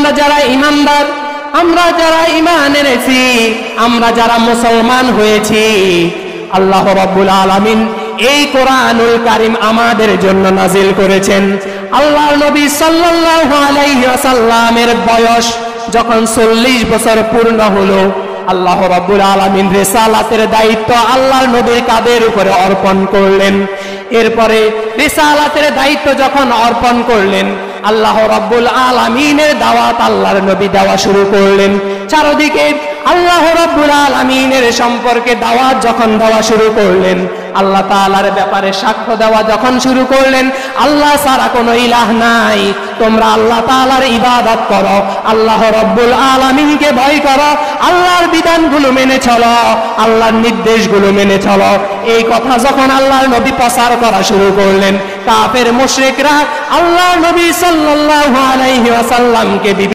আমরা যারা ঈমানদার, আমরা যারা ঈমান এনেছি, আমরা যারা মুসলমান হয়েছি, আল্লাহ রাব্বুল আলামিন এই কোরআনুল কারীম আমাদের জন্য নাজিল করেছেন। আল্লাহর নবী সাল্লাল্লাহু আলাইহি ওয়াসাল্লামের বয়স যখন 40 বছর পূর্ণ হলো, আল্লাহ রাব্বুল আলামিন রিসালাতের দায়িত্ব আল্লাহর নবীর কাঁধের উপরে অর্পণ করলেন। এরপরে রিসালাতের দায়িত্ব যখন অর্পণ করলেন, আল্লাহ রাব্বুল আলামিনের দাওয়াত আল্লাহর নবী দেওয়া শুরু করলেন। চারদিকে আল্লাহ রাব্বুল আলামিনের সম্পর্কে দাওয়াত যখন দেওয়া শুরু করলেন, আল্লাহ তাআলার ব্যাপারে সাক্ষ্য দেওয়া যখন শুরু করলেন, আল্লাহ ছাড়া কোনো ইলাহ নাই, তোমরা আল্লাহ তাআলার ইবাদত করো, আল্লাহ রাব্বুল আলামিনকে ভয় করো, আল্লাহর বিধানগুলো মেনে চলো, আল্লাহর নির্দেশগুলো মেনে চলো। এই কথা যখন আল্লাহর নবী প্রচার করা শুরু করলেন, কাফের মুশরিকরা আল্লাহর নবী সাল্লাল্লাহু আলাইহি ওয়াসাল্লামকে